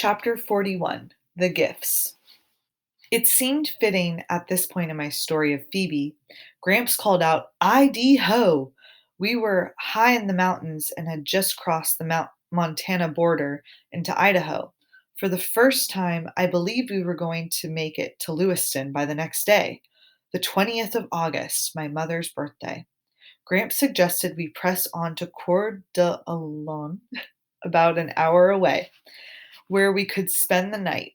Chapter 41 The Gifts. It seemed fitting at this point in my story of Phoebe. Gramps called out, "ID ho!" We were high in the mountains and had just crossed the Montana border into Idaho. For the first time, I believed we were going to make it to Lewiston by the next day, the 20th of August, my mother's birthday. Gramps suggested we press on to Coeur d'Alene, about an hour away, where we could spend the night.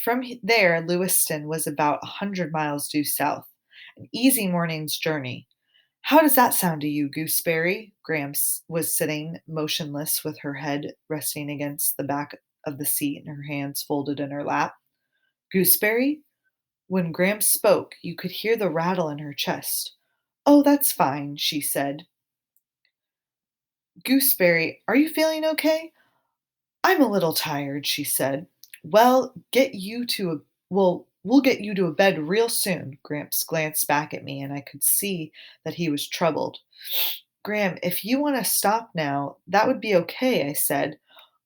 From there, Lewiston was about 100 miles due south, an easy morning's journey. How does that sound to you, Gooseberry? Gramps was sitting motionless with her head resting against the back of the seat and her hands folded in her lap. Gooseberry? When Gramps spoke, you could hear the rattle in her chest. "Oh, that's fine," she said. "Gooseberry, are you feeling okay?" "I'm a little tired," she said. "Well, get you to a we'll get you to a bed real soon." Gramps glanced back at me and I could see that he was troubled. "Gram, if you want to stop now, that would be okay," I said.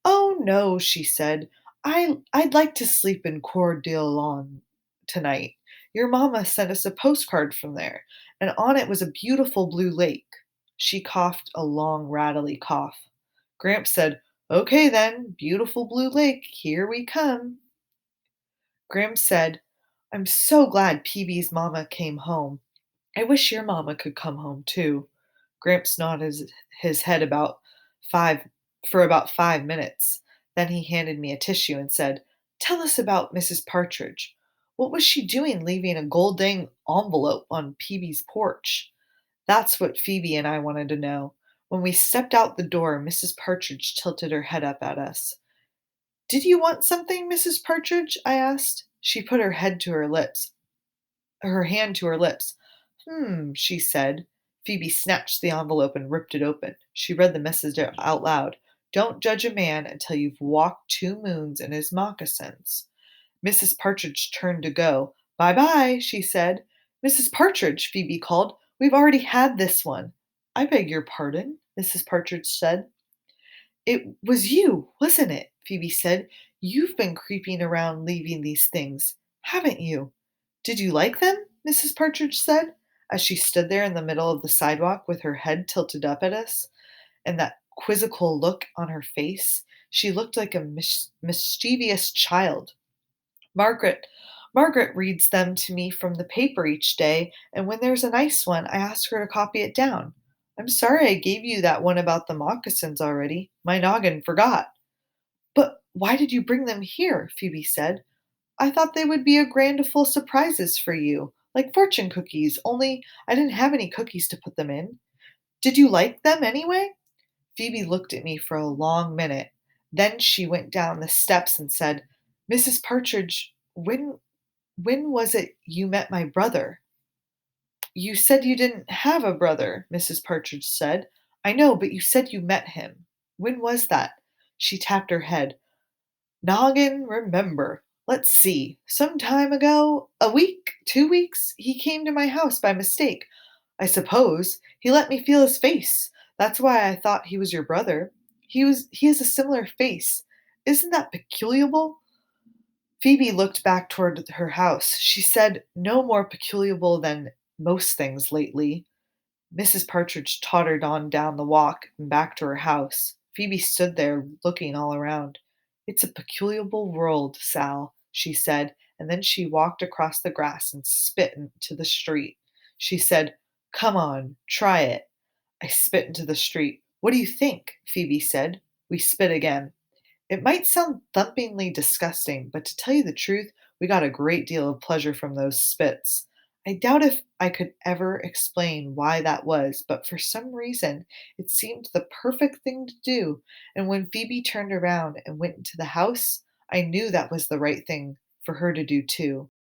"Oh, no," she said. I'd like to sleep in Coeur d'Alene tonight. Your mama sent us a postcard from there, and on it was a beautiful blue lake." She coughed a long, rattly cough. Gramps said, "Okay then, beautiful blue lake, here we come." Gramps said, "I'm so glad Peebee's mama came home. I wish your mama could come home too." Gramps nodded his head five for about 5 minutes. Then he handed me a tissue and said, "Tell us about Mrs. Partridge. What was she doing leaving a gold dang envelope on Peebee's porch?" That's what Phoebe and I wanted to know. When we stepped out the door, Mrs. Partridge tilted her head up at us. "Did you want something, Mrs. Partridge?" I asked. She put her hand to her lips. She said. Phoebe snatched the envelope and ripped it open. She read the message out loud. "Don't judge a man until you've walked 2 moons in his moccasins." Mrs. Partridge turned to go. "Bye bye," she said. "Mrs. Partridge," Phoebe called. "We've already had this one." "I beg your pardon," Mrs. Partridge said. "It was you, wasn't it?" Phoebe said. "You've been creeping around leaving these things, haven't you?" "Did you like them?" Mrs. Partridge said, as she stood there in the middle of the sidewalk with her head tilted up at us, and that quizzical look on her face. She looked like a mischievous child. Margaret. Margaret reads them to me from the paper each day, and when there's a nice one, I ask her to copy it down. I'm sorry I gave you that one about the moccasins already. My noggin forgot." "But why did you bring them here?" Phoebe said. "I thought they would be a grandiful surprises for you, like fortune cookies, only I didn't have any cookies to put them in. Did you like them anyway?" Phoebe looked at me for a long minute. Then she went down the steps and said, "Mrs. Partridge, when was it you met my brother?" "You said you didn't have a brother," Mrs. Partridge said. "I know, but you said you met him. When was that?" She tapped her head. "Noggin, remember. Let's see. Some time ago, a week, 2 weeks, he came to my house by mistake, I suppose. He let me feel his face. That's why I thought he was your brother. He has a similar face. Isn't that peculiar?" Phoebe looked back toward her house. She said, "No more peculiar than most things lately." Mrs. Partridge tottered on down the walk and back to her house. Phoebe stood there looking all around. "It's a peculiar world, Sal," she said, and then she walked across the grass and spit into the street. She said, "Come on, try it." I spit into the street. "What do you think?" Phoebe said. We spit again. It might sound thumpingly disgusting, but to tell you the truth, we got a great deal of pleasure from those spits. I doubt if I could ever explain why that was, but for some reason it seemed the perfect thing to do, and when Phoebe turned around and went into the house, I knew that was the right thing for her to do too.